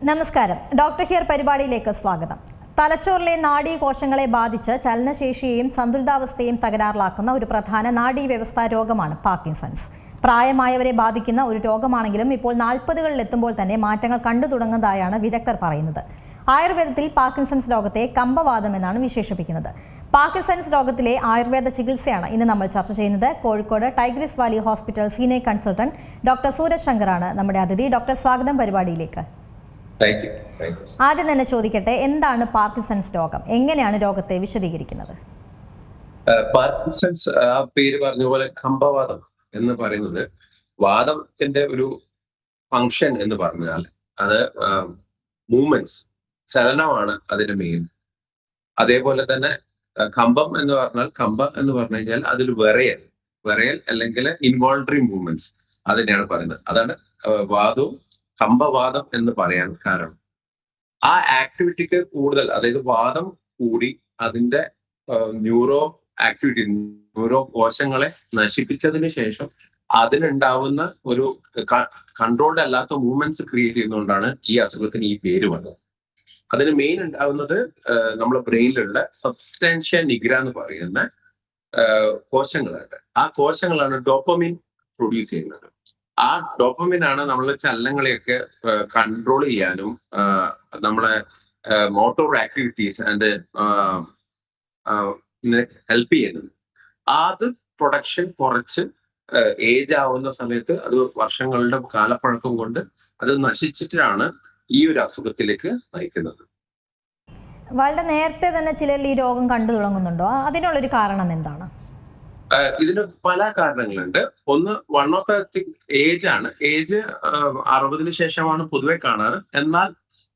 നമസ്കാരം. Doctor here പരിപാടിയിലേക്ക് സ്വാഗതം. തലച്ചോറിലെ നാഡീകോശങ്ങളെ ബാധിച്ച് ചലനശേഷിയെയും സന്തുലിതാവസ്ഥയെയും തകരാറിലാക്കുന്ന ഒരു പ്രധാന നാഡീവ്യവസ്ഥാ രോഗമാണ് പാർക്കിൻസൺസ്. പ്രായമായവരെ ബാധിക്കുന്ന ഒരു രോഗമാണെങ്കിലും ഇപ്പോൾ 40കളിൽ എത്തുമ്പോൾ തന്നെ മാറ്റങ്ങൾ കണ്ടു തുടങ്ങുന്നതായാണ് വിദഗ്ധർ പറയുന്നത്. ആയുർവേദത്തിൽ പാർക്കിൻസൺസ് രോഗത്തെ കമ്പവാദം എന്നാണ് വിശേഷിപ്പിക്കുന്നത്. പാർക്കിൻസൺസ് രോഗത്തിലെ ആയുർവേദ ചികിത്സയാണ് ഇന്ന് നമ്മൾ ചർച്ച ചെയ്യുന്നത്. Kozhikode Tigris valley hospital senior consultant doctor Sooraj ശങ്കറാണ് നമ്മുടെ അതിഥി. ഡോക്ടർ, സ്വാഗതം പരിപാടിയിലേക്ക്. ആദ്യം തന്നെ ചോദിക്കട്ടെ, എന്താണ് പാർക്കിൻസൺസ് രോഗം? എങ്ങനെയാണ് രോഗത്തെ വിശദീകരിക്കുന്നത്? പാർക്കിൻസൺസ് ആ പേര് പറഞ്ഞ പോലെ കമ്പവാദം എന്ന് പറയുന്നത് വാദത്തിന്റെ ഒരു ഫങ്ഷൻ എന്ന് പറഞ്ഞാൽ അത് മൂവ്മെന്റ്സ്, ചലനമാണ് അതിന്റെ മെയിൻ. അതേപോലെ തന്നെ കമ്പം എന്ന് പറഞ്ഞാൽ എന്ന് പറഞ്ഞു കഴിഞ്ഞാൽ അതിൽ വിറയൽ അല്ലെങ്കിൽ ഇൻവോൾണ്ടറി മൂവ്മെന്റ്സ് അതിനെയാണ് പറയുന്നത്. അതാണ് വാദവും കമ്പവാദം എന്ന് പറയാൻ കാരണം. ആ ആക്ടിവിറ്റിക്ക് കൂടുതൽ, അതായത് വാദം കൂടി അതിന്റെ ന്യൂറോ കോശങ്ങളെ നശിപ്പിച്ചതിന് ശേഷം അതിനുണ്ടാവുന്ന ഒരു കൺട്രോൾഡ് അല്ലാത്ത മൂവ്മെന്റ്സ് ക്രിയേറ്റ് ചെയ്യുന്നതുകൊണ്ടാണ് ഈ അസുഖത്തിന് ഈ പേര് വന്നത്. അതിന് മെയിൻ ഉണ്ടാവുന്നത് നമ്മുടെ ബ്രെയിനിലുള്ള സബ്സ്റ്റാൻഷ്യ നിഗ്ര എന്ന് പറയുന്ന കോശങ്ങളാണ്. ആ കോശങ്ങളാണ് ഡോപ്പമിൻ പ്രൊഡ്യൂസ് ചെയ്യുന്നത്. ആ ഡോപ്പമിൻ ആണ് നമ്മളെ ചലനങ്ങളെയൊക്കെ കൺട്രോൾ ചെയ്യാനും നമ്മളെ മോട്ടോർ ആക്ടിവിറ്റീസ് ആൻഡ് ഹെൽപ്പ് ചെയ്യുന്നത്. അത് പ്രൊഡക്ഷൻ കുറച്ച് ഏജ് ആവുന്ന സമയത്ത് അത് വർഷങ്ങളുടെ കാലപ്പഴക്കം കൊണ്ട് അത് നശിച്ചിട്ടാണ് ഈ ഒരു അസുഖത്തിലേക്ക് നയിക്കുന്നത്. വളരെ നേരത്തെ തന്നെ ചിലർ ഈ രോഗം കണ്ടു തുടങ്ങുന്നുണ്ടോ? അതിനുള്ളൊരു കാരണം എന്താണ്? ഇതിന് പല കാരണങ്ങളുണ്ട്. ഒന്ന്, വൺ ഓഫ് ദ ഏജ് ആണ്. ഏജ് 60 ശേഷമാണ് പൊതുവെ കാണാറ്. എന്നാൽ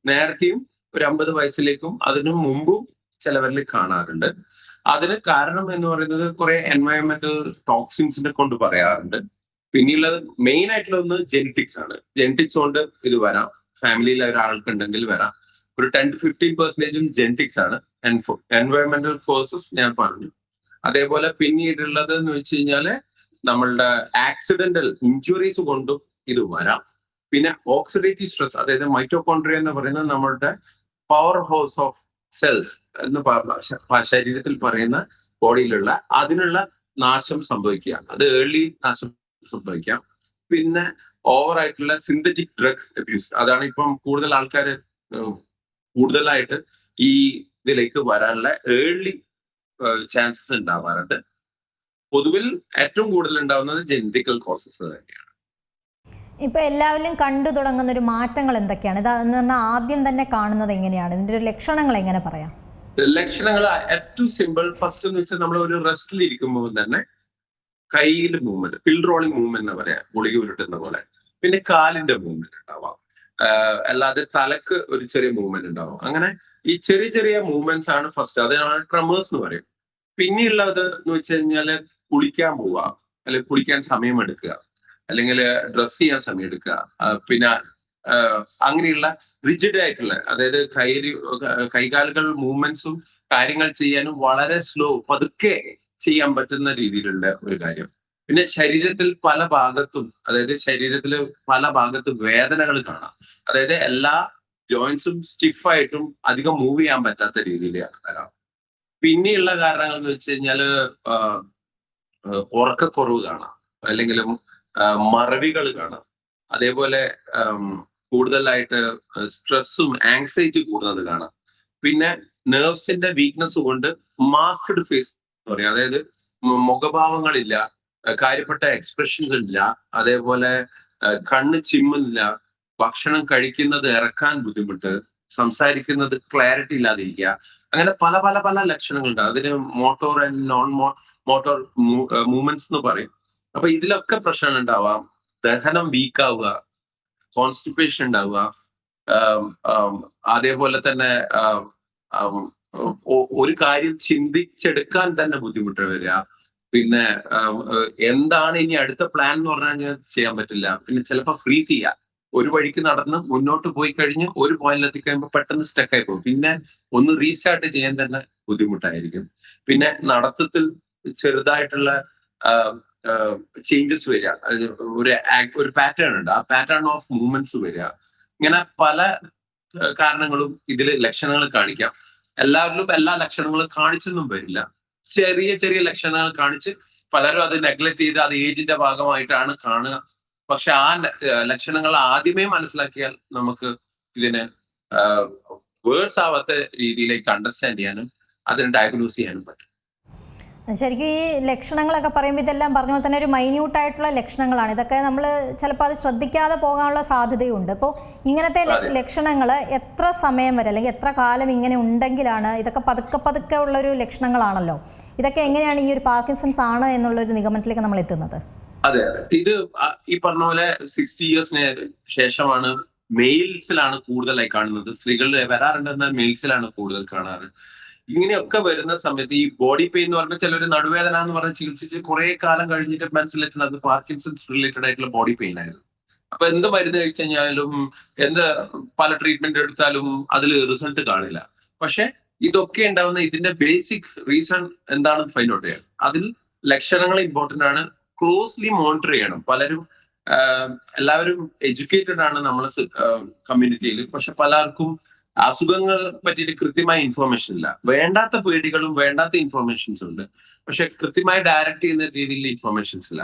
നേരത്തെയും ഒരു 50 വയസ്സിലേക്കും അതിനു മുമ്പും ചിലവരിൽ കാണാറുണ്ട്. അതിന് കാരണം എന്ന് പറയുന്നത് കുറെ എൻവയോൺമെന്റൽ ടോക്സിൻസിനെ കൊണ്ട് പറയാറുണ്ട്. പിന്നെയുള്ളത് മെയിൻ ആയിട്ടുള്ള ഒന്ന് ജെനറ്റിക്സ് ആണ്. ജെനറ്റിക്സ് കൊണ്ട് ഇത് വരാം. ഫാമിലിയിൽ ഒരാൾക്കുണ്ടെങ്കിൽ വരാം. ഒരു 10 to 15% ജെനറ്റിക്സ് ആണ്. എൻവയോൺമെന്റൽ കോസസ് ഞാൻ പറഞ്ഞു. അതേപോലെ പിന്നീടുള്ളത് എന്ന് വെച്ച് കഴിഞ്ഞാല് നമ്മളുടെ ആക്സിഡന്റൽ ഇഞ്ചുറീസ് കൊണ്ടും ഇത് വരാം. പിന്നെ ഓക്സിഡേറ്റീവ് സ്ട്രെസ്, അതായത് മൈറ്റോകോൺട്രിയ എന്ന് പറയുന്നത് നമ്മളുടെ പവർ ഹൗസ് ഓഫ് സെൽസ് എന്ന് ശരീരത്തിൽ പറയുന്ന ബോഡിയിലുള്ള അതിനുള്ള നാശം സംഭവിക്കുക. അത് ഏർലി നാശം സംഭവിക്കാം. പിന്നെ ഓവറായിട്ടുള്ള സിന്തറ്റിക് ഡ്രഗ് അബ്യൂസ്, അതാണ് ഇപ്പം കൂടുതൽ ആൾക്കാർ കൂടുതലായിട്ട് ഈ ഇതിലേക്ക് വരാനുള്ള ഏർലി ചാൻസസ് ഉണ്ടാവാറുണ്ട്. പൊതുവിൽ ഏറ്റവും കൂടുതൽ ഉണ്ടാവുന്നത് ജെനറ്റിക്കൽ കോസസ് തന്നെയാണ്. ഇപ്പൊ എല്ലാവരും കണ്ടു തുടങ്ങുന്ന ഒരു മാറ്റങ്ങൾ എന്തൊക്കെയാണ്? ഇതെന്ന് പറഞ്ഞാൽ ആദ്യം തന്നെ കാണുന്നത് എങ്ങനെയാണ്? ഇതിന്റെ ഒരു ലക്ഷണങ്ങൾ എങ്ങനെ പറയാം? ലക്ഷണങ്ങൾ ഏറ്റവും സിമ്പിൾ. ഫസ്റ്റ് എന്ന് വെച്ചാൽ നമ്മൾ ഒരു റെസ്റ്റിൽ ഇരിക്കുമ്പോൾ തന്നെ കയ്യിൽ മൂവ്മെന്റ്, പിൽ റോളിംഗ് മൂവ്മെന്റ് എന്ന് പറയാം, ഗുളിക ഉരുട്ടുന്ന പോലെ. പിന്നെ കാലിന്റെ മൂവ്മെന്റ് ഉണ്ടാവാം. അല്ലാതെ തലക്ക് ഒരു ചെറിയ മൂവ്മെന്റ് ഉണ്ടാവും. അങ്ങനെ ഈ ചെറിയ ചെറിയ മൂവ്മെന്റ്സ് ആണ് ഫസ്റ്റ്. അതാണ് ട്രെമേഴ്സ് എന്ന് പറയും. പിന്നെയുള്ളത് എന്ന് വെച്ച് കഴിഞ്ഞാല് കുളിക്കാൻ പോവുക, അല്ലെങ്കിൽ കുളിക്കാൻ സമയം എടുക്കുക, അല്ലെങ്കിൽ ഡ്രസ് ചെയ്യാൻ സമയം എടുക്കുക. പിന്നെ അങ്ങനെയുള്ള റിജിഡ് ആയിട്ടുള്ള, അതായത് കൈകാലുകൾ മൂവ്മെന്റ്സും കാര്യങ്ങൾ ചെയ്യാനും വളരെ സ്ലോ, പതുക്കെ ചെയ്യാൻ പറ്റുന്ന രീതിയിലുള്ള ഒരു കാര്യം. പിന്നെ ശരീരത്തിൽ പല ഭാഗത്തും, അതായത് ശരീരത്തിൽ പല ഭാഗത്തും വേദനകൾ കാണാം. അതായത് എല്ലാ ജോയിന്റ്സും സ്റ്റിഫായിട്ടും അധികം മൂവ് ചെയ്യാൻ പറ്റാത്ത രീതിയിലാണ് വരാം. പിന്നെയുള്ള കാരണങ്ങൾ എന്ന് വെച്ച് കഴിഞ്ഞാല് ഉറക്കക്കുറവ് കാണാം, അല്ലെങ്കിൽ മറവികൾ കാണാം. അതേപോലെ കൂടുതലായിട്ട് സ്ട്രെസ്സും ആങ്സൈറ്റി കൂടുന്നത് കാണാം. പിന്നെ നെർവ്സിന്റെ വീക്ക്നെസ് കൊണ്ട് മാസ്ക്ഡ് ഫേസ് എന്ന് പറയും, അതായത് മുഖഭാവങ്ങളില്ല, കാര്യപ്പെട്ട എക്സ്പ്രഷൻസ് ഇല്ല, അതേപോലെ കണ്ണ് ചിമ്മില്ല, ഭക്ഷണം കഴിക്കുന്നത് ഇറക്കാൻ ബുദ്ധിമുട്ട്, സംസാരിക്കുന്നത് ക്ലാരിറ്റി ഇല്ലാതിരിക്കുക. അങ്ങനെ പല പല പല ലക്ഷണങ്ങളുണ്ട്. അതിന് motor and non motor movements എന്ന് പറയും. അപ്പൊ ഇതിലൊക്കെ പ്രശ്നം ഉണ്ടാവാം. ദഹനം വീക്കാവുക, കോൺസ്റ്റിപ്പേഷൻ ഉണ്ടാവുക, അതേപോലെ തന്നെ ഒരു കാര്യം ചിന്തിച്ചെടുക്കാൻ തന്നെ ബുദ്ധിമുട്ട് വരിക. പിന്നെ എന്താണ് ഇനി അടുത്ത പ്ലാൻ എന്ന് പറഞ്ഞാൽ ചെയ്യാൻ പറ്റില്ല. പിന്നെ ചിലപ്പോൾ ഫ്രീസ് ചെയ്യുക. ഒരു വഴിക്ക് നടന്ന് മുന്നോട്ട് പോയി കഴിഞ്ഞ് ഒരു പോയിന്റിൽ എത്തിക്കഴിയുമ്പോൾ പെട്ടെന്ന് സ്റ്റക്കായി പോകും. പിന്നെ ഒന്ന് റീസ്റ്റാർട്ട് ചെയ്യാൻ തന്നെ ബുദ്ധിമുട്ടായിരിക്കും. പിന്നെ നടത്തത്തിൽ ചെറുതായിട്ടുള്ള ചേഞ്ചസ് വരിക, ഒരു പാറ്റേൺ ഉണ്ട്, ആ പാറ്റേൺ ഓഫ് മൂവ്മെന്റ്സ് വരിക. ഇങ്ങനെ പല കാരണങ്ങളും ഇതിൽ ലക്ഷണങ്ങൾ കാണിക്കാം. എല്ലാവരിലും എല്ലാ ലക്ഷണങ്ങളും കാണിച്ചൊന്നും വരില്ല. ചെറിയ ചെറിയ ലക്ഷണങ്ങൾ കാണിച്ച് പലരും അത് നെഗ്ലക്ട് ചെയ്ത് അത് ഏജിന്റെ ഭാഗമായിട്ടാണ് കാണുക. പക്ഷെ ആ ലക്ഷണങ്ങൾ ആദ്യമേ മനസ്സിലാക്കിയാൽ നമുക്ക് ഇതിനെ വേഴ്സ് ആവാത്ത രീതിയിലേക്ക് അണ്ടർസ്റ്റാൻഡ് ചെയ്യാനും അതിനെ ഡയഗ്നോസ് ചെയ്യാനും പറ്റും. ശരിക്കും ഈ ലക്ഷണങ്ങളൊക്കെ പറയുമ്പോൾ ഇതെല്ലാം പറഞ്ഞ പോലെ തന്നെ ഒരു മൈന്യൂട്ടായിട്ടുള്ള ലക്ഷണങ്ങളാണ്. ഇതൊക്കെ നമ്മൾ ചിലപ്പോൾ അത് ശ്രദ്ധിക്കാതെ പോകാനുള്ള സാധ്യതയുണ്ട്. അപ്പോൾ ഇങ്ങനത്തെ ലക്ഷണങ്ങൾ എത്ര സമയം വരെ അല്ലെങ്കിൽ എത്ര കാലം ഇങ്ങനെ ഉണ്ടെങ്കിലാണ് ഇതൊക്കെ പതുക്കെ പതുക്കെ ഉള്ളൊരു ലക്ഷണങ്ങളാണല്ലോ, ഇതൊക്കെ എങ്ങനെയാണ് ഈ ഒരു പാർക്കിൻസൺസ് ആണ് എന്നുള്ളൊരു നിഗമനത്തിലേക്ക് നമ്മൾ എത്തുന്നത്? അതെ, ഇത് ഈ പറഞ്ഞ പോലെ 60 ഇയേഴ്സിന് ശേഷമാണ് മെയിൽസിലാണ് കൂടുതലായി കാണുന്നത്. സ്ത്രീകളിൽ വരാറുണ്ടെന്നാൽ മെയിൽസിലാണ് കൂടുതൽ കാണാറ്. ഇങ്ങനെയൊക്കെ വരുന്ന സമയത്ത് ഈ ബോഡി പെയിൻ എന്ന് പറഞ്ഞാൽ ചിലർ നടുവേദന എന്ന് പറഞ്ഞ് ചികിത്സിച്ച് കുറെ കാലം കഴിഞ്ഞിട്ട് മനസ്സിലാക്കുന്നത് പാർക്കിൻസൺസ് റിലേറ്റഡ് ആയിട്ടുള്ള ബോഡി പെയിൻ ആയിരുന്നു. അപ്പൊ എന്ത് മരുന്ന് കഴിച്ചു കഴിഞ്ഞാലും എന്ത് പല ട്രീറ്റ്മെന്റ് എടുത്താലും അതിൽ റിസൾട്ട് കാണില്ല. പക്ഷെ ഇതൊക്കെ ഉണ്ടാവുന്ന ഇതിന്റെ ബേസിക് റീസൺ എന്താണെന്ന് ഫൈൻഡ് ഔട്ട് ചെയ്യണം. അതിൽ ലക്ഷണങ്ങൾ ഇമ്പോർട്ടന്റ് ആണ്. ക്ലോസ്ലി മോണിറ്റർ ചെയ്യണം. എല്ലാവരും എഡ്യൂക്കേറ്റഡ് ആണ് നമ്മളെ കമ്മ്യൂണിറ്റിയിൽ. പക്ഷെ പലർക്കും അസുഖങ്ങളെ പറ്റിയിട്ട് കൃത്യമായ ഇൻഫർമേഷൻ ഇല്ല. വേണ്ടാത്ത പേടികളും വേണ്ടാത്ത ഇൻഫർമേഷൻസ് ഉണ്ട്, പക്ഷെ കൃത്യമായി ഡയറക്റ്റ് ചെയ്യുന്ന രീതിയിൽ ഇൻഫർമേഷൻസ് ഇല്ല.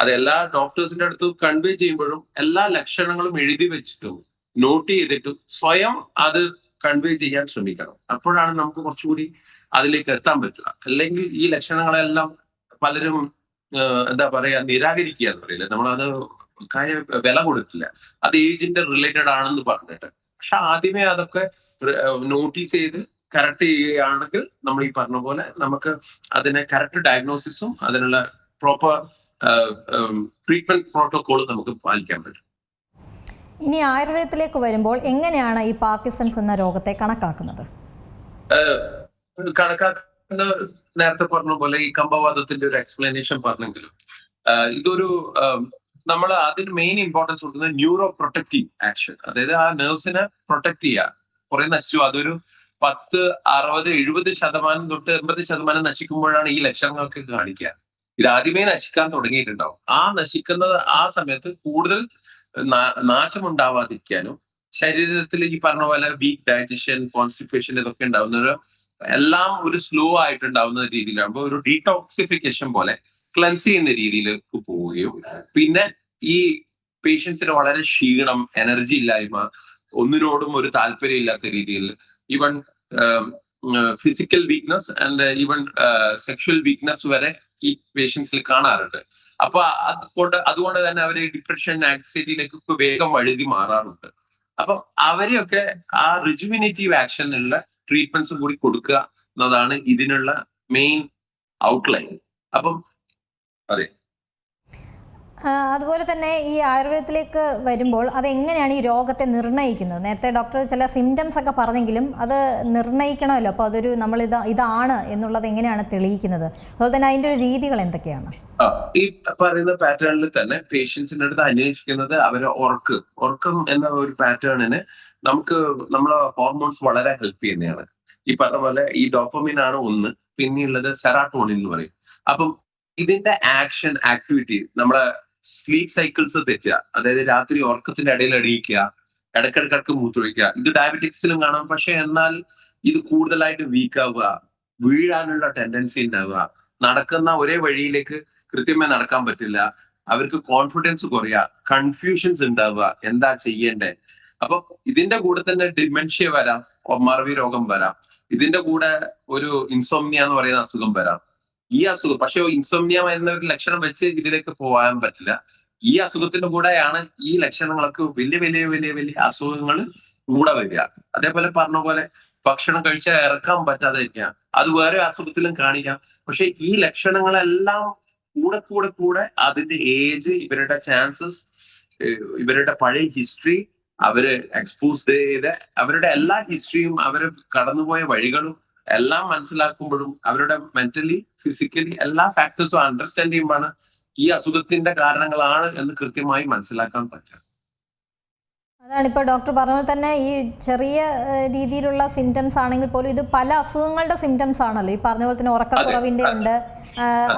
അത് എല്ലാ ഡോക്ടേഴ്സിന്റെ അടുത്ത് കൺവേ ചെയ്യുമ്പോഴും എല്ലാ ലക്ഷണങ്ങളും എഴുതി വെച്ചിട്ടും നോട്ട് ചെയ്തിട്ടും സ്വയം അത് കൺവേ ചെയ്യാൻ ശ്രമിക്കണം. അപ്പോഴാണ് നമുക്ക് കുറച്ചുകൂടി അതിലേക്ക് എത്താൻ പറ്റുക. അല്ലെങ്കിൽ ഈ ലക്ഷണങ്ങളെല്ലാം പലരും എന്താ പറയാ നിരാകരിക്കുക എന്ന് പറയില്ല, നമ്മളത് വില കൊടുക്കില്ല. അത് ഏജിന്റെ റിലേറ്റഡ് ആണെന്ന് പറഞ്ഞിട്ട്. പക്ഷെ ആദ്യമേ അതൊക്കെ നോട്ടീസ് ചെയ്ത് കറക്റ്റ് ചെയ്യുകയാണെങ്കിൽ നമ്മൾ ഈ പറഞ്ഞ പോലെ നമുക്ക് അതിനെ കറക്റ്റ് ഡയഗ്നോസിസും അതിനുള്ള പ്രോപ്പർ ട്രീറ്റ്മെന്റ് പ്രോട്ടോകോളും നമുക്ക് പാലിക്കാൻ പറ്റും. ഇനി ആയുർവേദത്തിലേക്ക് വരുമ്പോൾ എങ്ങനെയാണ് ഈ പാർക്കിൻസൺസ് എന്ന രോഗത്തെ കണക്കാക്കുന്നത്? നേരത്തെ പറഞ്ഞ പോലെ ഈ കമ്പവാദത്തിന്റെ ഒരു എക്സ്പ്ലനേഷൻ പറഞ്ഞെങ്കിലും ഇതൊരു നമ്മൾ അതിന് മെയിൻ ഇമ്പോർട്ടൻസ് കൊടുക്കുന്നത് ന്യൂറോ പ്രൊട്ടക്റ്റീവ് ആക്ഷൻ. അതായത് ആ നെർവ്സിനെ പ്രൊട്ടക്ട് ചെയ്യുക. കുറെ നശിച്ചു, അതൊരു 10, 60, 70% തൊട്ട് 80% നശിക്കുമ്പോഴാണ് ഈ ലക്ഷണങ്ങളൊക്കെ കാണിക്കുക. ഇത് ആദ്യമേ നശിക്കാൻ തുടങ്ങിയിട്ടുണ്ടാവും. ആ നശിക്കുന്നത് ആ സമയത്ത് കൂടുതൽ നാശമുണ്ടാവാതിരിക്കാനും ശരീരത്തിൽ ഈ പറഞ്ഞ പോലെ വീക്ക് ഡൈജഷൻ, കോൺസ്റ്റിപ്പേഷൻ ഇതൊക്കെ ഉണ്ടാവുന്നത് എല്ലാം ഒരു സ്ലോ ആയിട്ടുണ്ടാവുന്ന രീതിയിലാകുമ്പോൾ ഒരു ഡീടോക്സിഫിക്കേഷൻ പോലെ ക്ലൻസ് ചെയ്യുന്ന രീതിയിലേക്ക് പോവുകയും പിന്നെ ഈ പേഷ്യൻസിന് വളരെ ക്ഷീണം, എനർജി ഇല്ലായ്മ, ഒന്നിനോടും ഒരു താല്പര്യം ഇല്ലാത്ത രീതിയിൽ even physical weakness and even sexual weakness വരെ ഈ പേഷ്യൻസിൽ കാണാറുണ്ട്. അപ്പൊ അതുകൊണ്ട് തന്നെ അവര് ഡിപ്രഷൻ, ആങ്സൈറ്റിയിലേക്ക് വേഗം വഴുതി മാറാറുണ്ട്. അപ്പൊ അവരെയൊക്കെ ആ റിജുവിനേറ്റീവ് ആക്ഷനുള്ള ട്രീറ്റ്മെന്റ്സും കൂടി കൊടുക്കുക എന്നതാണ് ഇതിനുള്ള മെയിൻ ഔട്ട്ലൈൻ. അപ്പം അതെ, അതുപോലെ തന്നെ ഈ ആയുർവേദത്തിലേക്ക് വരുമ്പോൾ അതെങ്ങനെയാണ് ഈ രോഗത്തെ നിർണ്ണയിക്കുന്നത്? നേരത്തെ ഡോക്ടർ ചില സിംറ്റംസ് ഒക്കെ പറഞ്ഞെങ്കിലും അത് നിർണ്ണയിക്കണമല്ലോ. അപ്പോൾ അതൊരു നമ്മൾ ഇതാണ് എന്നുള്ളത് എങ്ങനെയാണ് തെളിയിക്കുന്നത്? അതുപോലെ തന്നെ അതിന്റെ ഒരു രീതികൾ എന്തൊക്കെയാണ്? ഈ പറയുന്ന പാറ്റേണിൽ തന്നെ പേഷ്യൻസിന്റെ അടുത്ത് അന്വേഷിക്കുന്നത് അവരെ ഉറക്കം എന്ന ഒരു പാറ്റേണിന് നമുക്ക് നമ്മളെ ഹോർമോൺസ് വളരെ ഹെൽപ്പ് ചെയ്യുന്നതാണ്. ഈ പറഞ്ഞ പോലെ ഈ ഡോപ്പമിൻ ആണ് ഒന്ന്, പിന്നെയുള്ളത് സെറാട്ടോണിൻ എന്ന് പറയും. അപ്പം ഇതിന്റെ ആക്ഷൻ ആക്ടിവിറ്റി നമ്മളെ സ്ലീപ്പ് സൈക്കിൾസ് തെറ്റുക, അതായത് രാത്രി ഉറക്കത്തിന്റെ ഇടയിൽ എണീക്കുക, ഇടയ്ക്കിടയ്ക്ക് മൂത്രമൊഴിക്കുക. ഇത് ഡയബറ്റിക്സിലും കാണാം. പക്ഷെ എന്നാൽ ഇത് കൂടുതലായിട്ട് വീക്ക് ആവുക, വീഴാനുള്ള ടെൻഡൻസി ഉണ്ടാവുക, നടക്കുന്ന ഒരേ വഴിയിലേക്ക് കൃത്യമായി നടക്കാൻ പറ്റില്ല, അവർക്ക് കോൺഫിഡൻസ് കുറയുക, കൺഫ്യൂഷൻസ് ഉണ്ടാവുക, എന്താ ചെയ്യണ്ടേ. അപ്പൊ ഇതിന്റെ കൂടെ തന്നെ ഡിമെൻഷ്യ വരാം, മറവി രോഗം വരാം, ഇതിന്റെ കൂടെ ഒരു ഇൻസോംനിയ എന്ന് പറയുന്ന അസുഖം വരാം. ഈ അസുഖം പക്ഷെ ഇൻസോംനിയ എന്ന ഒരു ലക്ഷണം വെച്ച് ഇതിലേക്ക് പോകാൻ പറ്റില്ല. ഈ അസുഖത്തിന്റെ കൂടെയാണ് ഈ ലക്ഷണങ്ങളൊക്കെ വലിയ വലിയ വലിയ വലിയ അസുഖങ്ങൾ കൂടെ വരിക. അതേപോലെ പറഞ്ഞ പോലെ ഭക്ഷണം കഴിച്ചാൽ ഇറക്കാൻ പറ്റാതെ ഇരിക്കുക, അത് വേറെ അസുഖത്തിലും കാണിക്കാം. പക്ഷെ ഈ ലക്ഷണങ്ങളെല്ലാം കൂടെ അതിന്റെ ഏജ്, ഇവരുടെ ചാൻസസ്, ഇവരുടെ പഴയ ഹിസ്റ്ററി, അവര് എക്സ്പോസ് ചെയ്ത് അവരുടെ എല്ലാ ഹിസ്റ്ററിയും അവര് കടന്നുപോയ വഴികളും എല്ലാം മനസ്സിലാക്കുമ്പോഴും അവരുടെ മെന്റലി, ഫിസിക്കലി എല്ലാ ഫാക്ടേഴ്സും അണ്ടർസ്റ്റാൻഡ് ചെയ്യുമ്പോഴാണ് ഈ അസുഖത്തിന്റെ കാരണങ്ങളാണ് എന്ന് കൃത്യമായി മനസ്സിലാക്കാൻ പറ്റുക. അതാണ് ഇപ്പോൾ ഡോക്ടർ പറഞ്ഞ പോലെ തന്നെ ഈ ചെറിയ രീതിയിലുള്ള സിംറ്റംസ് ആണെങ്കിൽ പോലും ഇത് പല അസുഖങ്ങളുടെ സിംറ്റംസ് ആണല്ലോ. ഈ പറഞ്ഞ പോലെ തന്നെ ഉറക്കക്കുറവിന്റെ ഉണ്ട്,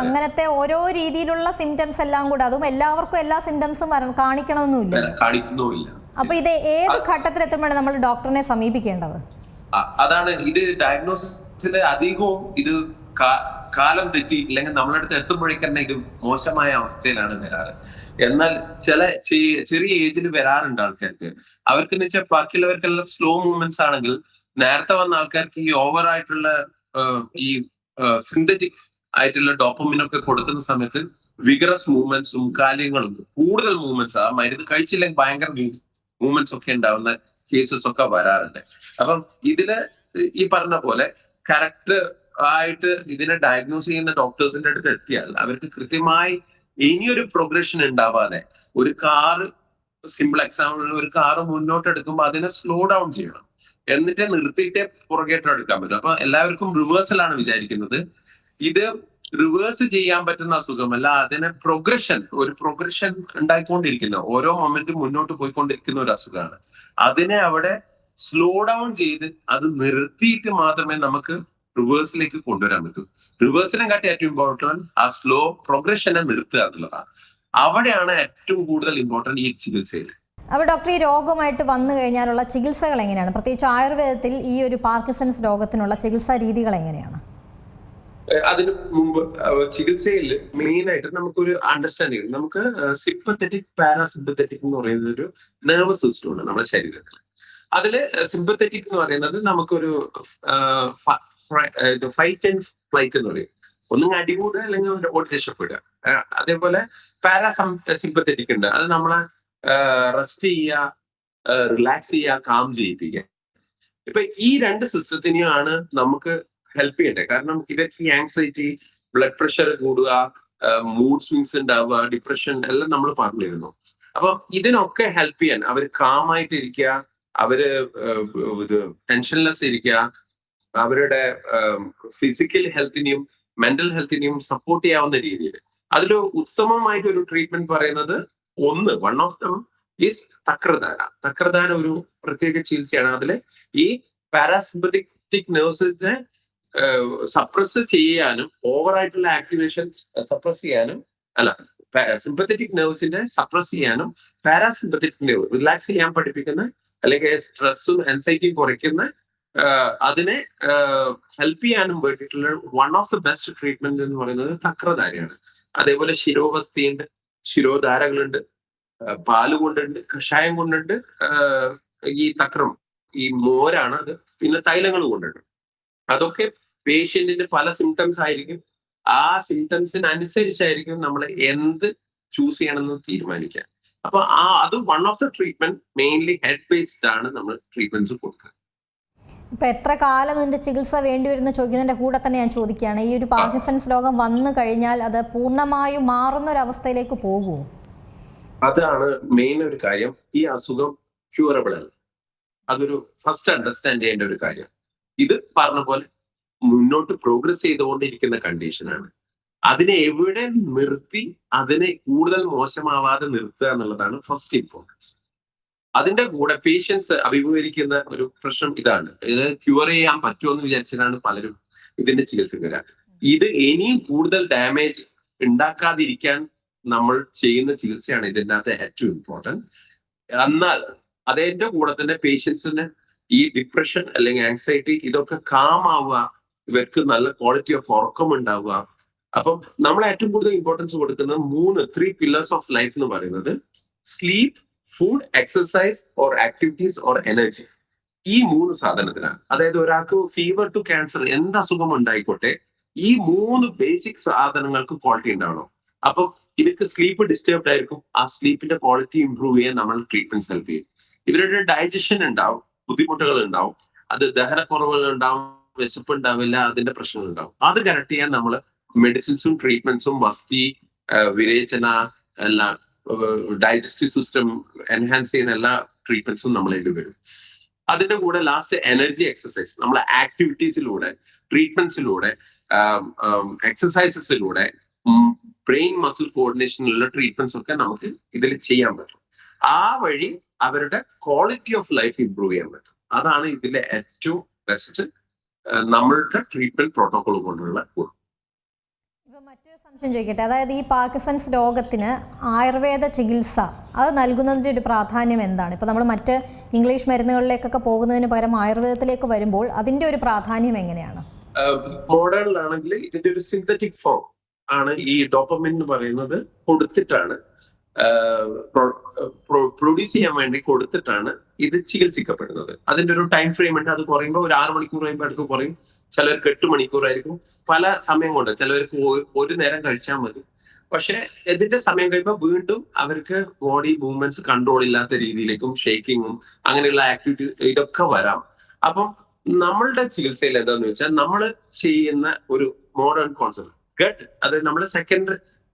അങ്ങനത്തെ ഓരോ രീതിയിലുള്ള സിംറ്റംസ് എല്ലാം കൂടെ, അതും എല്ലാവർക്കും എല്ലാ സിംറ്റംസും കാണിക്കണമെന്നില്ല. അപ്പൊ ഇത് ഏത് ഘട്ടത്തിൽ എത്തുമ്പോഴാണ് നമ്മൾ ഡോക്ടറിനെ സമീപിക്കേണ്ടത്? അതാണ് ഇത് ഡയഗ്നോസിസിലെ അധികവും ഇത് കാലം തെറ്റി ഇല്ലെങ്കിൽ നമ്മളടുത്ത് എത്തുമ്പോഴേക്കന്നെ ഇത് മോശമായ അവസ്ഥയിലാണ് വരാറ്. എന്നാൽ ചില ചെറിയ ഏജിൽ വരാറുണ്ട് ആൾക്കാർക്ക്. അവർക്ക് എന്ന് വെച്ചാൽ ബാക്കിയുള്ളവർക്കെല്ലാം സ്ലോ മൂവ്മെന്റ്സ് ആണെങ്കിൽ നേരത്തെ വന്ന ആൾക്കാർക്ക് ഈ ഓവർ ആയിട്ടുള്ള ഈ സിന്തറ്റിക് ആയിട്ടുള്ള ഡോപ്പമിനൊക്കെ കൊടുക്കുന്ന സമയത്ത് വിഗറസ് മൂവ്മെന്റ്സും കാര്യങ്ങളും കൂടുതൽ മൂവ്മെന്റ്സ് ആ മരുന്ന് കഴിച്ചില്ലെങ്കിൽ ഭയങ്കര മൂവ്മെന്റ്സ് ഒക്കെ ഉണ്ടാവുന്ന കേസസ് ഒക്കെ വരാറുണ്ട്. അപ്പം ഇതില് ഈ പറഞ്ഞ പോലെ കറക്റ്റ് ആയിട്ട് ഇതിനെ ഡയഗ്നോസ് ചെയ്യുന്ന ഡോക്ടേഴ്സിന്റെ അടുത്ത് എത്തിയാൽ അവർക്ക് കൃത്യമായി ഇനിയൊരു പ്രോഗ്രഷൻ ഉണ്ടാവാതെ ഒരു കാറ് സിമ്പിൾ എക്സാമ്പിൾ ഒരു കാറ് മുന്നോട്ട് എടുക്കുമ്പോൾ അതിനെ സ്ലോ ഡൗൺ ചെയ്യണം, എന്നിട്ട് നിർത്തിയിട്ടേ പുറകേട്ട് എടുക്കാൻ പറ്റും. അപ്പൊ എല്ലാവർക്കും റിവേഴ്സലാണ് വിചാരിക്കുന്നത്. ഇത് റിവേഴ്സ് ചെയ്യാൻ പറ്റുന്ന അസുഖമല്ല, അതിനെ ഒരു പ്രോഗ്രഷൻ ഉണ്ടായിക്കൊണ്ടിരിക്കുന്ന ഓരോ മൊമെന്റും മുന്നോട്ട് പോയിക്കൊണ്ടിരിക്കുന്ന ഒരു അസുഖമാണ്. അതിനെ അവിടെ സ്ലോ ഡൗൺ ചെയ്ത് അത് നിർത്തിയിട്ട് മാത്രമേ നമുക്ക് റിവേഴ്സിലേക്ക് കൊണ്ടുവരാൻ പറ്റൂ. റിവേഴ്സിനെ കാട്ടി ഏറ്റവും ഇമ്പോർട്ടൻറ്റ് ആ സ്ലോ പ്രോഗ്രഷനെ നിർത്തുക എന്നുള്ളതാണ്. അവിടെയാണ് ഏറ്റവും കൂടുതൽ ഇമ്പോർട്ടൻറ്റ് ഈ ചികിത്സയിൽ. അപ്പോൾ ഡോക്ടർ, ഈ രോഗമായിട്ട് വന്നു കഴിഞ്ഞാലുള്ള ചികിത്സകൾ എങ്ങനെയാണ്? പ്രത്യേകിച്ച് ആയുർവേദത്തിൽ ഈ ഒരു പാർക്കിൻസൺസ് രോഗത്തിനുള്ള ചികിത്സാ രീതികൾ എങ്ങനെയാണ്? അതിന് മുമ്പ് ചികിത്സയിൽ മെയിൻ ആയിട്ട് നമുക്കൊരു അണ്ടർസ്റ്റാൻഡിങ്, നമുക്ക് സിമ്പത്തറ്റിക് പാരാസിമ്പത്തറ്റിക് എന്ന് പറയുന്ന ഒരു നെർവസ് സിസ്റ്റം ഉണ്ട് നമ്മുടെ ശരീരത്തിൽ. അതില് സിമ്പത്തറ്റിക് എന്ന് പറയുന്നത് നമുക്കൊരു ഫൈറ്റ് ആൻഡ് ഫ്ലൈറ്റ് എന്ന് പറയും, ഒന്നും അടികൂടുക അല്ലെങ്കിൽ ഓടി രക്ഷപ്പെടുക. അതേപോലെ പാരാസിമ്പത്തറ്റിക് ഉണ്ട്, അത് നമ്മളെ റെസ്റ്റ് ചെയ്യുക, റിലാക്സ് ചെയ്യുക, കാം ചെയ്യിപ്പിക്കുക. ഇപ്പൊ ഈ രണ്ട് സിസ്റ്റത്തിനെയാണ് നമുക്ക് ഹെൽപ്പ് ചെയ്യണ്ടേ. കാരണം ഇവർക്ക് ഈ ആങ്സൈറ്റി, ബ്ലഡ് പ്രഷർ കൂടുക, മൂഡ് സ്വിങ്സ് ഉണ്ടാവുക, ഡിപ്രഷൻ എല്ലാം നമ്മൾ പറഞ്ഞിരുന്നു. അപ്പൊ ഇതിനൊക്കെ ഹെൽപ്പ് ചെയ്യാൻ അവർ കാമായിട്ട് ഇരിക്കുക, അവര് ഇത് ടെൻഷൻലെസ് ഇരിക്കുക, അവരുടെ ഫിസിക്കൽ ഹെൽത്തിനെയും മെന്റൽ ഹെൽത്തിനെയും സപ്പോർട്ട് ചെയ്യാവുന്ന രീതിയിൽ അതിൽ ഉത്തമമായിട്ട് ഒരു ട്രീറ്റ്മെന്റ് പറയുന്നത് വൺ ഓഫ് ദം ഈസ് തക്രധാര. തക്രധാര ഒരു പ്രത്യേക ചികിത്സയാണ്. അതില് ഈ പാരാസിമ്പത്തിക് നെർവ്സിനെ സപ്രസ് ചെയ്യാനും ഓവറായിട്ടുള്ള ആക്ടിവേഷൻ സപ്രസ് ചെയ്യാനും സിമ്പത്തറ്റിക് നെർവ്സിന്റെ സപ്രസ് ചെയ്യാനും പാരാസിമ്പത്തറ്റിക് നെർവ് റിലാക്സ് ചെയ്യാൻ പഠിപ്പിക്കുന്ന അല്ലെങ്കിൽ സ്ട്രെസ്സും ആൻസൈറ്റിയും കുറയ്ക്കുന്ന അതിനെ ഹെൽപ്പ് ചെയ്യാനും വേണ്ടിയിട്ടുള്ള one of the best treatment എന്ന് പറയുന്നത് തക്രധാരയാണ്. അതേപോലെ ശിരോവസ്ഥയുണ്ട്, ശിരോധാരകളുണ്ട്, പാല് കൊണ്ടുണ്ട്, കഷായം കൊണ്ടുണ്ട്, ഈ തക്രം ഈ മോരാണ് അത്, പിന്നെ തൈലങ്ങൾ കൊണ്ടുണ്ട്. അതൊക്കെ പേഷ്യന്റിന്റെ പല സിംറ്റംസ് ആയിരിക്കും. ആ സിംറ്റംസിനനുസരിച്ചായിരിക്കും നമ്മൾ എന്ത് ചൂസ് ചെയ്യണമെന്ന് തീരുമാനിക്കുക. അപ്പൊ അത് one of the treatment mainly head based ആണ് നമ്മൾ ട്രീറ്റ്മെന്റ്സ് കൊടുക്കുക. ഇപ്പൊ എത്ര കാലം ഇതിന്റെ ചികിത്സ വേണ്ടി വരുന്ന ചോദിക്കുന്നതിന്റെ കൂടെ തന്നെ ഞാൻ ചോദിക്കുകയാണ്, ഈ ഒരു പാർക്കിൻസൺസ് രോഗം വന്നു കഴിഞ്ഞാൽ അത് പൂർണ്ണമായും മാറുന്ന ഒരു അവസ്ഥയിലേക്ക് പോകുമോ? അതാണ് മെയിൻ ഒരു കാര്യം. ഈ അസുഖം ക്യൂറബിൾ അല്ല, അതൊരു ഫസ്റ്റ് അണ്ടർസ്റ്റാൻഡ് ചെയ്യേണ്ട ഒരു കാര്യം. ഇത് പറഞ്ഞ പോലെ മുന്നോട്ട് പ്രോഗ്രസ് ചെയ്തുകൊണ്ടിരിക്കുന്ന കണ്ടീഷനാണ്. അതിനെ എവിടെ നിർത്തി അതിനെ കൂടുതൽ മോശമാവാതെ നിർത്തുക എന്നുള്ളതാണ് ഫസ്റ്റ് ഇമ്പോർട്ടൻസ്. അതിന്റെ കൂടെ പേഷ്യൻസ് അഭിമുഖീകരിക്കുന്ന ഒരു പ്രശ്നം ഇതാണ്, ഇത് ക്യൂർ ചെയ്യാൻ പറ്റുമോ എന്ന് വിചാരിച്ചിട്ടാണ് പലരും ഇതിന്റെ ചികിത്സക്ക് വരാൻ. ഇത് ഇനിയും കൂടുതൽ ഡാമേജ് ഉണ്ടാക്കാതിരിക്കാൻ നമ്മൾ ചെയ്യുന്ന ചികിത്സയാണ് ഇതിൻ്റെ അകത്ത് ഏറ്റവും ഇമ്പോർട്ടൻറ്റ്. എന്നാൽ അതിന്റെ കൂടെ തന്നെ പേഷ്യൻസിന് ഈ ഡിപ്രഷൻ അല്ലെങ്കിൽ ആങ്സൈറ്റി ഇതൊക്കെ കാം ആവുക, ഇവർക്ക് നല്ല ക്വാളിറ്റി ഓഫ് ഉറക്കം ഉണ്ടാവുക. അപ്പം നമ്മൾ ഏറ്റവും കൂടുതൽ ഇമ്പോർട്ടൻസ് കൊടുക്കുന്നത് 3 പില്ലേഴ്സ് ഓഫ് ലൈഫ് എന്ന് പറയുന്നത് sleep, food, exercise or activities or energy. ഈ 3 സാധനത്തിനാണ്. അതായത് ഒരാൾക്ക് ഫീവർ ടു ക്യാൻസർ എന്ത് അസുഖം ഉണ്ടായിക്കോട്ടെ ഈ 3 ബേസിക് സാധനങ്ങൾക്ക് ക്വാളിറ്റി ഉണ്ടാവണം. അപ്പം ഇവർക്ക് സ്ലീപ്പ് ഡിസ്റ്റർബ്ഡ് ആയിരിക്കും, ആ സ്ലീപ്പിന്റെ ക്വാളിറ്റി ഇംപ്രൂവ് ചെയ്യാൻ നമ്മൾ ട്രീറ്റ്മെന്റ്സ് ഹെൽപ്പ് ചെയ്യും. ഇവരുടെ ഡൈജഷൻ ഉണ്ടാവും, ബുദ്ധിമുട്ടുകൾ ഉണ്ടാവും, അത് ദഹനക്കുറവുകൾ ഉണ്ടാവും, വിശപ്പ് ഉണ്ടാവില്ല, അതിന്റെ പ്രശ്നങ്ങൾ ഉണ്ടാവും. അത് കറക്റ്റ് ചെയ്യാൻ നമ്മൾ മെഡിസിൻസും ട്രീറ്റ്മെന്റ്സും വസ്തി വിരേചന എല്ലാം ഡൈജസ്റ്റീവ് സിസ്റ്റം എൻഹാൻസ് ചെയ്യുന്ന എല്ലാ ട്രീറ്റ്മെന്റ്സും നമ്മളിൽ വരും. അതിന്റെ കൂടെ ലാസ്റ്റ് എനർജി എക്സസൈസ്, നമ്മളെ ആക്ടിവിറ്റീസിലൂടെ, ട്രീറ്റ്മെന്റ്സിലൂടെ, എക്സസൈസസിലൂടെ, ബ്രെയിൻ മസിൽ കോർഡിനേഷനിലുള്ള ട്രീറ്റ്മെന്റ്സ് ഒക്കെ നമുക്ക് ഇതിൽ ചെയ്യാൻ പറ്റും. ആ വഴി അവരുടെ ക്വാളിറ്റി ഓഫ് ലൈഫ് ഇംപ്രൂവ് ചെയ്യാൻ പറ്റും. അതാണ് ഇതിലെ ഏറ്റവും ബെസ്റ്റ് നമ്മളുടെ ട്രീറ്റ്മെന്റ് പ്രോട്ടോകോൾ കൊണ്ടുള്ള ഗുണം. മറ്റൊരു സംശയം ചോദിക്കട്ടെ, അതായത് ഈ പാർക്കിൻസൺസ് രോഗത്തിന് ആയുർവേദ ചികിത്സ അത് നൽകുന്നതിൻ്റെ ഒരു പ്രാധാന്യം എന്താണ്? ഇപ്പോൾ നമ്മൾ മറ്റ് ഇംഗ്ലീഷ് മരുന്നുകളിലേക്കൊക്കെ പോകുന്നതിന് പകരം ആയുർവേദത്തിലേക്ക് വരുമ്പോൾ അതിൻ്റെ ഒരു പ്രാധാന്യം എങ്ങനെയാണ്? മോഡേണിലാണെങ്കിൽ ഇതിന്റെ ഒരു സിന്തറ്റിക് ഫോം ആണ് ഈ ഡോപ്പമിൻ എന്ന് പറയുന്നത് കൊടുത്തിട്ടാണ് പ്രൊഡ്യൂസ് ചെയ്യാൻ വേണ്ടി കൊടുത്തിട്ടാണ് ഇത് ചികിത്സിക്കപ്പെടുന്നത്. അതിന്റെ ഒരു ടൈം ഫ്രെയിം ഉണ്ട്. അത് കുറയുമ്പോൾ ഒരു 6 മണിക്കൂർ കഴിയുമ്പോൾ അടുത്ത് കുറയും. ചിലർക്ക് 8 മണിക്കൂറായിരിക്കും. പല സമയം കൊണ്ട് ചിലവർക്ക് ഒരു നേരം കഴിച്ചാൽ മതി. പക്ഷെ ഇതിന്റെ സമയം കഴിയുമ്പോൾ വീണ്ടും അവർക്ക് ബോഡി മൂവ്മെന്റ്സ് കൺട്രോൾ ഇല്ലാത്ത രീതിയിലേക്കും ഷേക്കിങ്ങും അങ്ങനെയുള്ള ആക്ടിവിറ്റി ഇതൊക്കെ വരാം. അപ്പം നമ്മളുടെ ചികിത്സയിൽ എന്താന്ന് വെച്ചാൽ നമ്മൾ ചെയ്യുന്ന ഒരു മോഡേൺ കോൺസെപ്റ്റ് ഗട്ട്, അതായത് നമ്മുടെ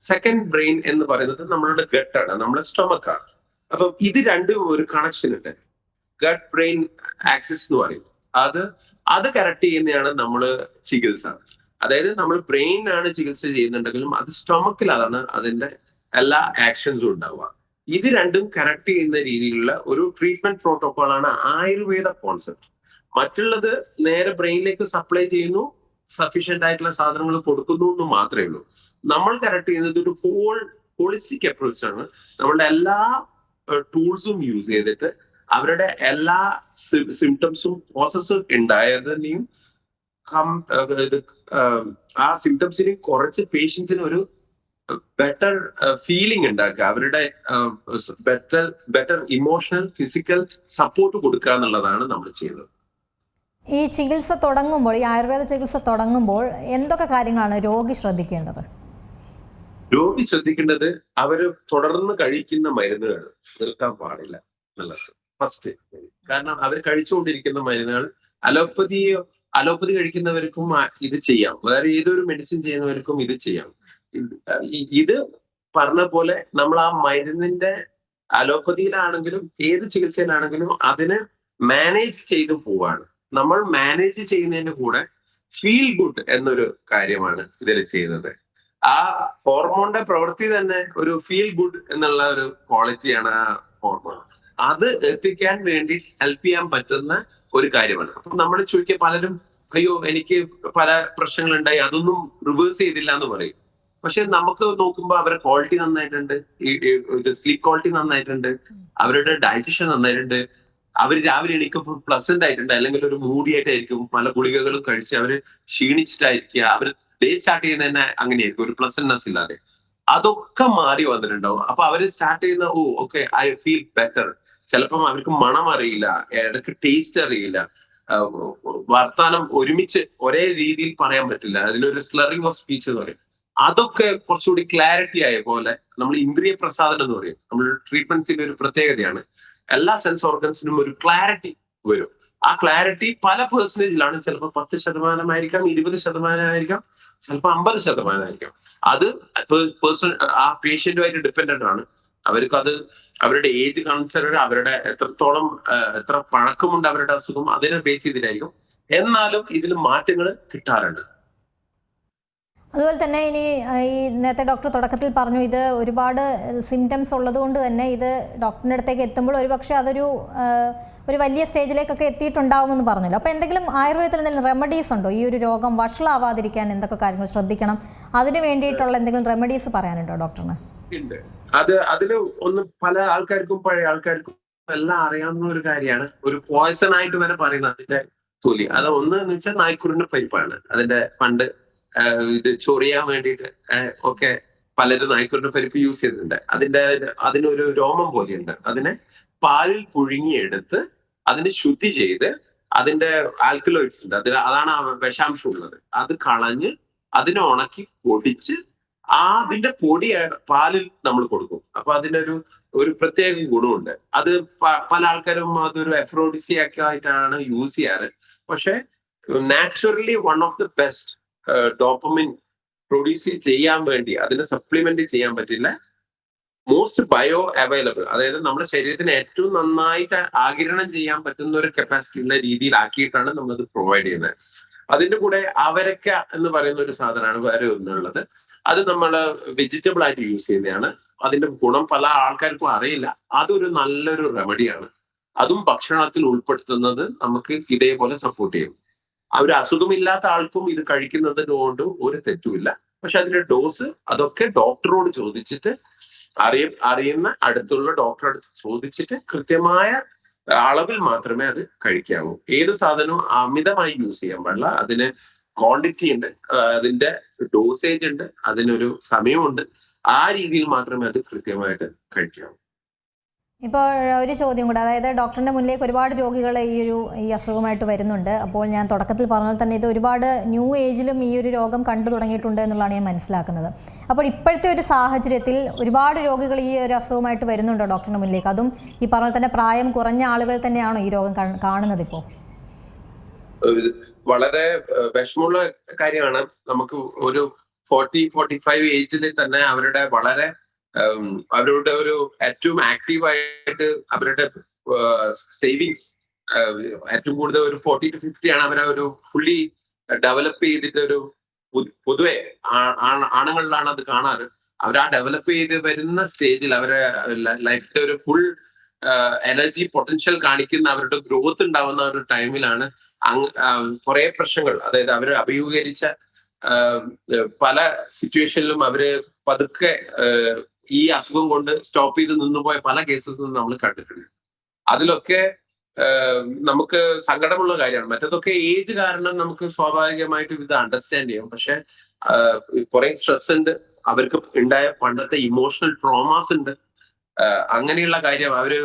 സെക്കൻഡ് ബ്രെയിൻ എന്ന് പറയുന്നത് നമ്മളുടെ ഗട്ടാണ്, നമ്മുടെ സ്റ്റൊമക് ആണ്. അപ്പം ഇത് രണ്ടും ഒരു കണക്ഷൻ ഉണ്ട്. ഗട്ട് ബ്രെയിൻ ആക്സിസ് എന്ന് പറയും. അത് കറക്റ്റ് ചെയ്യുന്നതാണ് നമ്മള് ചികിത്സ. അതായത് നമ്മൾ ബ്രെയിൻ ആണ് ചികിത്സ ചെയ്യുന്നുണ്ടെങ്കിലും അത് സ്റ്റൊമക്കിലാണ് അതിന്റെ എല്ലാ ആക്ഷൻസും ഉണ്ടാവുക. ഇത് രണ്ടും കറക്റ്റ് ചെയ്യുന്ന രീതിയിലുള്ള ഒരു ട്രീറ്റ്മെന്റ് പ്രോട്ടോകോൾ ആണ് ആയുർവേദ കോൺസെപ്റ്റ്. മറ്റുള്ളത് നേരെ ബ്രെയിനിലേക്ക് സപ്ലൈ ചെയ്യുന്നു, സഫീഷ്യന്റ് ആയിട്ടുള്ള സാധനങ്ങൾ കൊടുക്കുന്നു എന്ന് മാത്രമേ ഉള്ളൂ. നമ്മൾ കറക്റ്റ് ചെയ്യുന്നത് ഒരു ഹോളിസ്റ്റിക് അപ്രോച്ച് ആണ്. നമ്മളുടെ എല്ലാ ടൂൾസും യൂസ് ചെയ്തിട്ട് അവരുടെ എല്ലാ സിംറ്റംസും പ്രോസസ്സ് ഉണ്ടായതിനെയും ആ സിംറ്റംസിനെയും കുറച്ച് പേഷ്യൻസിന് ഒരു ബെറ്റർ ഫീലിംഗ് ഉണ്ടാക്കുക, അവരുടെ ബെറ്റർ ഇമോഷണൽ ഫിസിക്കൽ സപ്പോർട്ട് കൊടുക്കുക എന്നുള്ളതാണ് നമ്മൾ ചെയ്യുന്നത്. ഈ ചികിത്സ തുടങ്ങുമ്പോൾ, ഈ ആയുർവേദ ചികിത്സ തുടങ്ങുമ്പോൾ എന്തൊക്കെ കാര്യങ്ങളാണ് രോഗി ശ്രദ്ധിക്കേണ്ടത്? രോഗി ശ്രദ്ധിക്കേണ്ടത് അവര് തുടർന്ന് കഴിക്കുന്ന മരുന്നുകൾ നിർത്താൻ പാടില്ല എന്നുള്ളത് ഫസ്റ്റ്. കാരണം അവർ കഴിച്ചുകൊണ്ടിരിക്കുന്ന മരുന്നുകൾ അലോപ്പതി കഴിക്കുന്നവർക്കും ഇത് ചെയ്യാം, വേറെ ഏതൊരു മെഡിസിൻ ചെയ്യുന്നവർക്കും ഇത് ചെയ്യാം. ഇത് പറഞ്ഞ പോലെ നമ്മൾ ആ മരുന്നിന്റെ അലോപ്പതിയിലാണെങ്കിലും ഏത് ചികിത്സയിലാണെങ്കിലും അതിനെ മാനേജ് ചെയ്തു പോവാണ്. നമ്മൾ മാനേജ് ചെയ്യുന്നതിന്റെ കൂടെ ഫീൽ ഗുഡ് എന്നൊരു കാര്യമാണ് ഇതിൽ ചെയ്യുന്നത്. ആ ഹോർമോണിന്റെ പ്രവൃത്തി തന്നെ ഒരു ഫീൽ ഗുഡ് എന്നുള്ള ഒരു ക്വാളിറ്റിയാണ് ആ ഹോർമോൺ. അത് എത്തിക്കാൻ വേണ്ടി ഹെൽപ്പ് ചെയ്യാൻ പറ്റുന്ന ഒരു കാര്യമാണ്. അപ്പൊ നമ്മൾ ചോദിക്കുക, പലരും അയ്യോ എനിക്ക് പല പ്രശ്നങ്ങളുണ്ടായി അതൊന്നും റിവേഴ്സ് ചെയ്തില്ല എന്ന് പറയും. പക്ഷെ നമുക്ക് നോക്കുമ്പോൾ അവരുടെ ക്വാളിറ്റി നന്നായിട്ടുണ്ട്, സ്ലീപ്പ് ക്വാളിറ്റി നന്നായിട്ടുണ്ട്, അവരുടെ ഡയജഷൻ നന്നായിട്ടുണ്ട്, അവർ രാവിലെ എണീക്കുമ്പോൾ പ്ലസന്റ് ആയിട്ടുണ്ട്, അല്ലെങ്കിൽ ഒരു മൂഡി ആയിട്ടായിരിക്കും, പല ഗുളികകളും കഴിച്ച് അവര് ക്ഷീണിച്ചിട്ടായിരിക്കുക, അവർ ഡേ സ്റ്റാർട്ട് ചെയ്യുന്ന തന്നെ അങ്ങനെയായിരിക്കും, ഒരു പ്ലസന്റ്നെസ് ഇല്ലാതെ. അതൊക്കെ മാറി വന്നിട്ടുണ്ടാവും. അപ്പൊ അവര് സ്റ്റാർട്ട് ചെയ്യുന്ന ഓക്കെ ഐ ഫീൽ ബെറ്റർ. ചിലപ്പം അവർക്ക് മണം അറിയില്ല, ഇടയ്ക്ക് ടേസ്റ്റ് അറിയില്ല, വർത്താനം ഒരുമിച്ച് ഒരേ രീതിയിൽ പറയാൻ പറ്റില്ല, അതിനൊരു സ്ലറിംഗ് ഓഫ് സ്പീച്ച് എന്ന് പറയും. അതൊക്കെ കുറച്ചുകൂടി ക്ലാരിറ്റി ആയ പോലെ നമ്മൾ ഇന്ദ്രിയ പ്രസാദനം എന്ന് പറയും. നമ്മൾ ട്രീറ്റ്മെന്റ്സിന്റെ ഒരു പ്രത്യേകതയാണ്, എല്ലാ സെൻസ് ഓർഗൻസിനും ഒരു ക്ലാരിറ്റി വരും. ആ ക്ലാരിറ്റി പല പെർസെന്റേജിലാണ്. ചിലപ്പോൾ 10% ആയിരിക്കാം, 20% ആയിരിക്കാം, ചിലപ്പോൾ 50% ആയിരിക്കാം. അത് ആ പേഷ്യന്റുമായിട്ട് ഡിപ്പെൻഡന്റ് ആണ്. അവർക്ക് അത് അവരുടെ ഏജ് കൺസിഡർ, അവരുടെ എത്ര പഴക്കമുണ്ട് അവരുടെ അസുഖം, അതിനെ ബേസ് ചെയ്തിട്ടായിരിക്കും. എന്നാലും ഇതിൽ മാറ്റങ്ങൾ കിട്ടാറുണ്ട്. അതുപോലെ തന്നെ ഇനി ഈ നേരത്തെ ഡോക്ടർ തുടക്കത്തിൽ പറഞ്ഞു, ഇത് ഒരുപാട് സിംറ്റംസ് ഉള്ളത് കൊണ്ട് തന്നെ ഇത് ഡോക്ടറിൻ്റെ അടുത്തേക്ക് എത്തുമ്പോൾ ഒരുപക്ഷെ അതൊരു വലിയ സ്റ്റേജിലേക്കൊക്കെ എത്തിയിട്ടുണ്ടാവുമെന്ന് പറഞ്ഞല്ലോ. അപ്പോൾ എന്തെങ്കിലും ആയുർവേദത്തിൽ എന്തെങ്കിലും റെമഡീസ് ഉണ്ടോ ഈ ഒരു രോഗം വഷളാവാതിരിക്കാൻ? എന്തൊക്കെ കാര്യങ്ങൾ ശ്രദ്ധിക്കണം, അതിന് വേണ്ടിയിട്ടുള്ള എന്തെങ്കിലും റെമഡീസ് പറയാനുണ്ടോ ഡോക്ടറിന്? ഉണ്ട്. അതില് ഒന്ന് പല ആൾക്കാർക്കും പഴയ ആൾക്കാർക്കും എല്ലാം അറിയാവുന്ന ഒരു കാര്യമാണ്, ഒരു പോയ്സൺ ആയിട്ട് വരെ പറയുന്നത് അതിന്റെ തൊലി. അത് ഒന്ന് എന്ന് വെച്ചാൽ നായ്ക്കുറിന്റെ പരിപ്പാണ്. അതിന്റെ പണ്ട് ഇത് ചൊറിയാൻ വേണ്ടിയിട്ട് ഒക്കെ പലരും നായ്ക്കുറിന്റെ പരിപ്പ് യൂസ് ചെയ്തിട്ടുണ്ട്. അതിനൊരു രോമം പോലെയുണ്ട്. അതിനെ പാലിൽ പുഴുങ്ങിയെടുത്ത് അതിനെ ശുദ്ധി ചെയ്ത് അതിന്റെ ആൽക്കലോയിഡ്സ് ഉണ്ട്, അതാണ് വിഷാംശം ഉള്ളത്, അത് കളഞ്ഞ് അതിനെ ഉണക്കി പൊടിച്ച് അതിന്റെ പൊടി പാലിൽ നമ്മൾ കൊടുക്കും. അപ്പൊ അതിന്റെ ഒരു പ്രത്യേക ഗുണമുണ്ട്. അത് പല ആൾക്കാരും അതൊരു എഫ്രോഡിസിയാക്കി ആയിട്ടാണ് യൂസ് ചെയ്യാറ്. പക്ഷെ naturally one of the best dopamine produce ചെയ്യാൻ വേണ്ടി അതിനെ സപ്ലിമെന്റ് ചെയ്യാൻ പറ്റില്ല, മോസ്റ്റ് ബയോ അവൈലബിൾ, അതായത് നമ്മുടെ ശരീരത്തിന് ഏറ്റവും നന്നായിട്ട് ആഗിരണം ചെയ്യാൻ പറ്റുന്ന ഒരു കപ്പാസിറ്റി ഉള്ള രീതിയിലാക്കിയിട്ടാണ് നമ്മളത് പ്രൊവൈഡ് ചെയ്യുന്നത്. അതിന്റെ കൂടെ അവരക്ക എന്ന് പറയുന്ന ഒരു സാധനമാണ് വേറെ ഒന്നുള്ളത്. അത് നമ്മൾ വെജിറ്റബിൾ ആയിട്ട് യൂസ് ചെയ്യുന്നതാണ്. അതിന്റെ ഗുണം പല ആൾക്കാർക്കും അറിയില്ല. അതൊരു നല്ലൊരു റെമഡിയാണ്. അതും ഭക്ഷണത്തിൽ ഉൾപ്പെടുത്തുന്നത് നമുക്ക് ഇതേപോലെ സപ്പോർട്ട് ചെയ്യും. ഒരു അസുഖമില്ലാത്ത ആൾക്കും ഇത് കഴിക്കുന്നതിന് കൊണ്ട് ഒരു തെറ്റുമില്ല. പക്ഷെ അതിന്റെ ഡോസ് അതൊക്കെ ഡോക്ടറോട് ചോദിച്ചിട്ട് അറിയുന്ന അടുത്തുള്ള ഡോക്ടറെ അടുത്ത് ചോദിച്ചിട്ട് കൃത്യമായ അളവിൽ മാത്രമേ അത് കഴിക്കാവൂ. ഏത് സാധനവും അമിതമായി യൂസ് ചെയ്യാൻ പാടില്ല. അതിന് ക്വാണ്ടിറ്റി ഉണ്ട്, അതിന്റെ ഡോസേജ് ഉണ്ട്, അതിനൊരു സമയമുണ്ട്. ആ രീതിയിൽ മാത്രമേ അത് കൃത്യമായിട്ട് കഴിക്കാവൂ. ഇപ്പോൾ ഒരു ചോദ്യം കൂടെ, അതായത് ഡോക്ടറിന്റെ മുന്നിലേക്ക് ഒരുപാട് രോഗികൾ ഈ അസുഖമായിട്ട് വരുന്നുണ്ട്. അപ്പോൾ ഞാൻ തുടക്കത്തിൽ പറഞ്ഞാൽ തന്നെ ഇത് ഒരുപാട് ന്യൂ ഏജിലും ഈ ഒരു രോഗം കണ്ടു തുടങ്ങിയിട്ടുണ്ട് എന്നുള്ളതാണ് ഞാൻ മനസ്സിലാക്കുന്നത്. അപ്പോൾ ഇപ്പോഴത്തെ ഒരു സാഹചര്യത്തിൽ ഒരുപാട് രോഗികൾ ഈ ഒരു അസുഖമായിട്ട് വരുന്നുണ്ടോ ഡോക്ടറിന്റെ മുന്നിലേക്ക്? അതും ഈ പറഞ്ഞ തന്നെ പ്രായം കുറഞ്ഞ ആളുകൾ തന്നെയാണോ ഈ രോഗം കാണുന്നത് ഇപ്പോൾ? വളരെ വിഷമമുള്ള കാര്യമാണ്. നമുക്ക് ഒരു 40-45 ഏജിൽ തന്നെ അവരുടെ ഒരു ഏറ്റവും ആക്റ്റീവായിട്ട് അവരുടെ സേവിങ്സ് ഏറ്റവും കൂടുതൽ ഒരു 40 to 50 ആണ് അവരെ ഒരു ഫുള്ളി ഡെവലപ്പ് ചെയ്തിട്ട് ഒരു പൊതുവെ ആണുങ്ങളിലാണ് അത് കാണാറ്. അവർ ആ ഡെവലപ്പ് ചെയ്ത് വരുന്ന സ്റ്റേജിൽ അവരെ ലൈഫിന്റെ ഒരു ഫുൾ എനർജി പൊട്ടൻഷ്യൽ കാണിക്കുന്ന അവരുടെ ഗ്രോത്ത് ഉണ്ടാവുന്ന ഒരു ടൈമിലാണ് കുറെ പ്രശ്നങ്ങൾ, അതായത് അവർ അഭിമുഖീകരിച്ച പല സിറ്റുവേഷനിലും അവര് പതുക്കെ ഈ അസുഖം കൊണ്ട് സ്റ്റോപ്പ് ചെയ്ത് നിന്നുപോയ പല കേസസും നമ്മൾ കണ്ടിട്ടുണ്ട്. അതിലൊക്കെ നമുക്ക് സങ്കടമുള്ള കാര്യമാണ്. മറ്റേതൊക്കെ ഏജ് കാരണം നമുക്ക് സ്വാഭാവികമായിട്ടും ഇത് അണ്ടർസ്റ്റാൻഡ് ചെയ്യാം. പക്ഷെ കുറെ സ്ട്രെസ് ഉണ്ട്, അവർക്ക് ഉണ്ടായ പണ്ടത്തെ ഇമോഷണൽ ട്രോമാസ് ഉണ്ട്. അങ്ങനെയുള്ള കാര്യം അവര്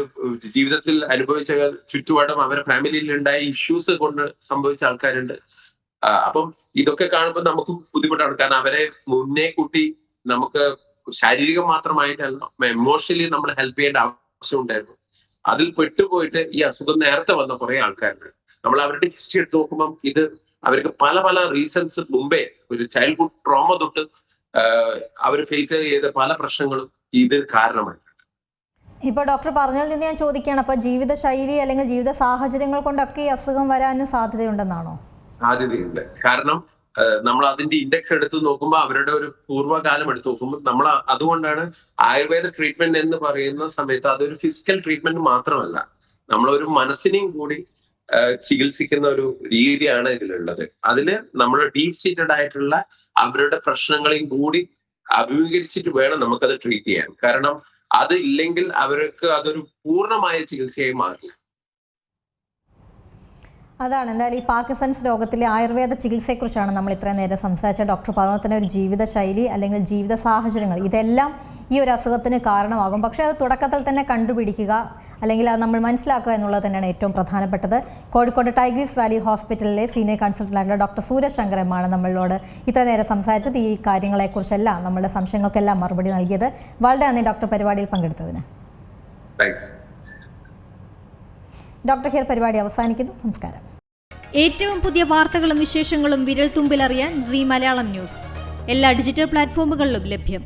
ജീവിതത്തിൽ അനുഭവിച്ച ചുറ്റുപാടും അവരുടെ ഫാമിലിയിൽ ഉണ്ടായ ഇഷ്യൂസ് കൊണ്ട് സംഭവിച്ച ആൾക്കാരുണ്ട്. അപ്പം ഇതൊക്കെ കാണുമ്പോൾ നമുക്കും ബുദ്ധിമുട്ടാണ്. കാരണം അവരെ മുന്നേ കൂട്ടി നമുക്ക് ശാരീരികം മാത്രമായിട്ടല്ല, എമോഷണലി നമ്മൾ ഹെൽപ്പ് ചെയ്യേണ്ട ആവശ്യം ഉണ്ടായിരുന്നു. അതിൽ പെട്ടുപോയിട്ട് ഈ അസുഖം നേരത്തെ വന്ന കുറെ ആൾക്കാരുണ്ട്. നമ്മൾ അവരുടെ ഹിസ്റ്ററി എടുത്ത് നോക്കുമ്പോൾ ഇത് അവർക്ക് പല പല റീസൺസ് മുമ്പേ ഒരു ചൈൽഡ്ഹുഡ് ട്രോമ തൊട്ട് അവർ ഫേസ് ചെയ്ത പല പ്രശ്നങ്ങളും ഇത് കാരണമാണ്. ഇപ്പോൾ ഡോക്ടർ പറഞ്ഞതിൽ നിന്ന് ഞാൻ ചോദിക്കുകയാണ്, അപ്പോൾ ജീവിതശൈലി അല്ലെങ്കിൽ ജീവിത സാഹചര്യങ്ങൾ കൊണ്ടൊക്കെ ഈ അസുഖം വരാനും സാധ്യതയുണ്ടെന്നാണോ? സാധ്യതയുണ്ട്. കാരണം നമ്മൾ അതിന്റെ ഇൻഡെക്സ് എടുത്ത് നോക്കുമ്പോൾ അവരുടെ ഒരു പൂർവ്വകാലം എടുത്ത് നോക്കുമ്പോൾ നമ്മൾ അതുകൊണ്ടാണ് ആയുർവേദ ട്രീറ്റ്മെന്റ് എന്ന് പറയുന്ന സമയത്ത് അതൊരു ഫിസിക്കൽ ട്രീറ്റ്മെന്റ് മാത്രമല്ല, നമ്മളൊരു മനസ്സിനെയും കൂടി ചികിത്സിക്കുന്ന ഒരു രീതിയാണ് ഇതിലുള്ളത്. അതില് നമ്മൾ ഡീപ് സീറ്റഡ് ആയിട്ടുള്ള അവരുടെ പ്രശ്നങ്ങളെയും കൂടി അഭിമുഖീകരിച്ചിട്ട് വേണം നമുക്കത് ട്രീറ്റ് ചെയ്യാൻ. കാരണം അത് ഇല്ലെങ്കിൽ അവർക്ക് അതൊരു പൂർണ്ണമായ ചികിത്സയായി മാറില്ല. അതാണ് എന്തായാലും ഈ പാർക്കിൻസൺസ് രോഗത്തിലെ ആയുർവേദ ചികിത്സയെക്കുറിച്ചാണ് നമ്മൾ ഇത്രയും നേരം സംസാരിച്ചത്. ഡോക്ടർ പറഞ്ഞ തന്നെ ഒരു ജീവിതശൈലി അല്ലെങ്കിൽ ജീവിത സാഹചര്യങ്ങൾ ഇതെല്ലാം ഈ ഒരു അസുഖത്തിന് കാരണമാകും. പക്ഷേ അത് തുടക്കത്തിൽ തന്നെ കണ്ടുപിടിക്കുക അല്ലെങ്കിൽ അത് നമ്മൾ മനസ്സിലാക്കുക എന്നുള്ളത് തന്നെയാണ് ഏറ്റവും പ്രധാനപ്പെട്ടത്. കോഴിക്കോട് ടൈഗ്രീസ് വാലി ഹോസ്പിറ്റലിലെ സീനിയർ കൺസൾട്ടൻ്റായിട്ടുള്ള ഡോക്ടർ സൂരജ് ശങ്കരമാണ് നമ്മളോട് ഇത്ര നേരം സംസാരിച്ചത്. ഈ കാര്യങ്ങളെക്കുറിച്ചെല്ലാം നമ്മുടെ സംശയങ്ങൾക്കെല്ലാം മറുപടി നൽകിയത്. വളരെ നന്ദി ഡോക്ടർ പരിപാടിയിൽ പങ്കെടുത്തതിന്. ഡോക്ടർ ഹിയർ പരിപാടി അവസാനിക്കുന്നു. നമസ്കാരം. ഏറ്റവും പുതിയ വാർത്തകളും വിശേഷങ്ങളും വിരൽ തുമ്പിലറിയാൻ സീ മലയാളം ന്യൂസ് എല്ലാ ഡിജിറ്റൽ പ്ലാറ്റ്ഫോമുകളിലും ലഭ്യം.